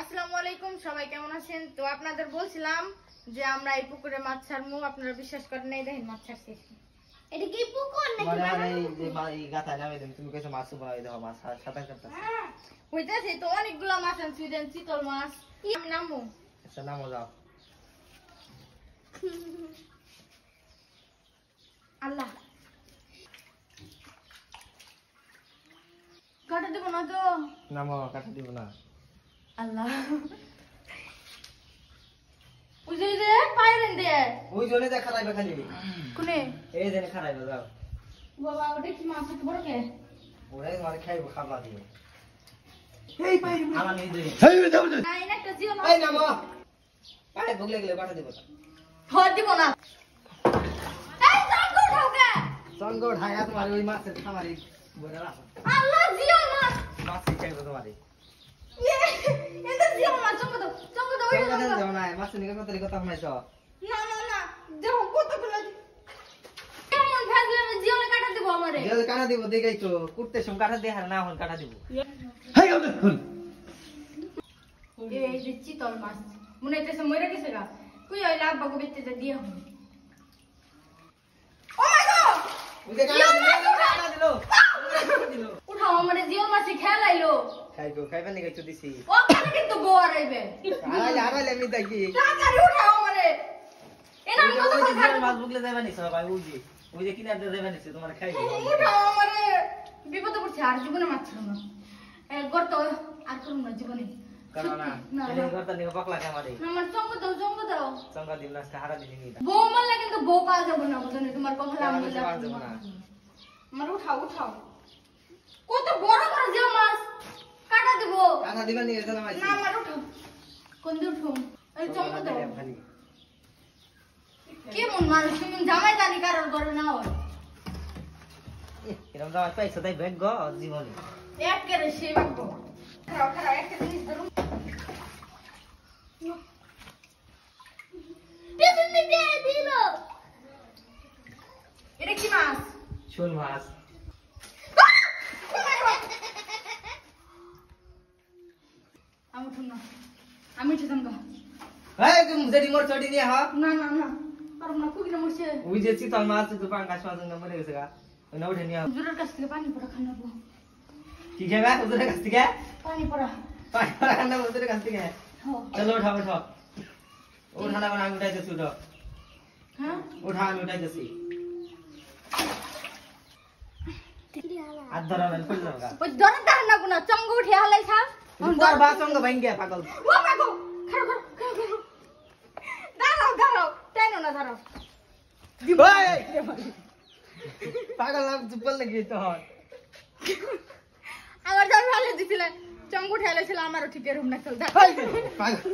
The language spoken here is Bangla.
আসসালামু আলাইকুম, সবাই কেমন আছেন? তো আপনাদের বলছিলাম যে আমরা এই পুকুরে মাছ ছাড়মু, আপনারা বিশ্বাস করেন নাই, দেখেন মাছ ছাড়ছি। এটা কি পুকুর নাকি মানে এই যে এই গাথা নামে দেন তুমি কইছো মাছ বানাই দাও মাছ সাঁতার কাটতা হইতাছে তো অনেকগুলা মাছ আনছি, দেন চিতল মাছ। আমি নামবো? আচ্ছা নামো যাও। আল্লাহ কাটা দেবো না তো? নামো কাটা দিব না। আল্লাহ ওই যে পাইরেন দে ওই জনে যা খারাইবা খালি কোনে এই জনে খারাইবা যাও। বাবা ওটা কি মাছ এত বড় কে? ওরাই মারে খাইবো খাবা দিও। এই পাই আমার নেই ধরে না এটা একটা জিও মাছ। এই নামো পায়ে ভুগলে গেলে কাটা দিব না। ধর দিব না। এই জঙ্গল ঢোকে সঙ্গ ঢায়া তোমার ওই মাছের খামারি বড় রাখো। আল্লাহ জিও মাছ মাছ খাইবো তোমারে এটা জিও মাছ। জঙ্গল দাও ওই সঙ্গ জঙ্গল দাও না মাছ নিকে কথা শুনাইছো। না না না দেখো কতগুলো কেমন ভাজলে আমি জিও কাটা দেব আমারে। যদি কাটা দিব দেখাই তো কুটতে সম কাটা দে আর না হন কাটা দিব। এই যে চিতল মাছ মনে হইতেছে মরে গেছে গা। কই ওই লাভ বাগো বেতে দিয়ে হন। ও মাই গড ওই যে কাটা দিল উঠাও আমারে জিও মাছে খেলাইলো। খাইবো খাইবা নি কইছো দিছি। ও কানে কিন্তু গোয়ার আইবে। আড়াইলে আমি দেখি তাড়াতাড়ি উঠাও আমারে। এনা আমি কত করে খাবো? মাছ বুগলে যাবে নি সবাই ওই যে কিনার দিয়ে যাবে নি তোমার খাইবো। উঠাও আমারে। বিপদে পড়ছে, আর জীবনে মাছ ছাড়ো না। গর্ত আর করুন না জীবনে। কারণ না না, এলে না। করতে নিও পাকলা খামারে আমার সঙ্গ দাও। সঙ্গ দিন না হারা দিন নি বউ মারলে কিন্তু বউ পাওয়া যাবে না, বুঝলি? তোমার কথা কেন আমি বুঝতে পারছো না? আমার উঠাও কত বড় বড় যে মাছ কাটা দিব। কাটা দিবা নি এখানে মাইছি না আমার উঠাও। কোন দিয়ে উঠুম? এই সঙ্গ দাও। কেমন মানুষ তুমি? জামাই জানি কারোর ঘরে না হয় এরকম দাও পাইছো তাই ভাগ্য জীবনে এক করে সে বাগবো। খারাপ একটা জিনিস ধরুন। পেছন দিকে দিল এটা কি মাছ? শোল মাছ আমি উঠুন না, আমি উঠে যাম গা। এই তুমি যেটি মোর চটি নিয়ে হা না পারব না, কুকিনা মরছে। ওই যে চিতল মাছ তো পাঙ্গাস মাছ না মরে গেছে গা ওই না উঠে নিয়ে হুজুরের কাছ থেকে পানি পড়া খানাবো। কি খাবা ওদের কাছ থেকে পানি পড়া পাই পড়া খানা ওদের কাছ থেকে হ্যাঁ। চলো উঠাও ওঠানা বানা আমি উঠাইতেছি উঠো হ্যাঁ উঠা আমি উঠাইতেছি আর ধরা না পড়ে যাবে গা ওই ধরে দাঁড় না কোনা চঙ্গ উঠে হালাই খা। তোর বা সঙ্গ ভাঙ্গিয়া পাগল ও মা গো খারো দাঁড়াও টাইনো না দাঁড়াও। পাগল নাম চুপ করলে কি তো হয় আমার যা ভালো দিছিলে চঙ্গ উঠে হালাইছিল, আমারও ঠিক এরকম না চল। পাগল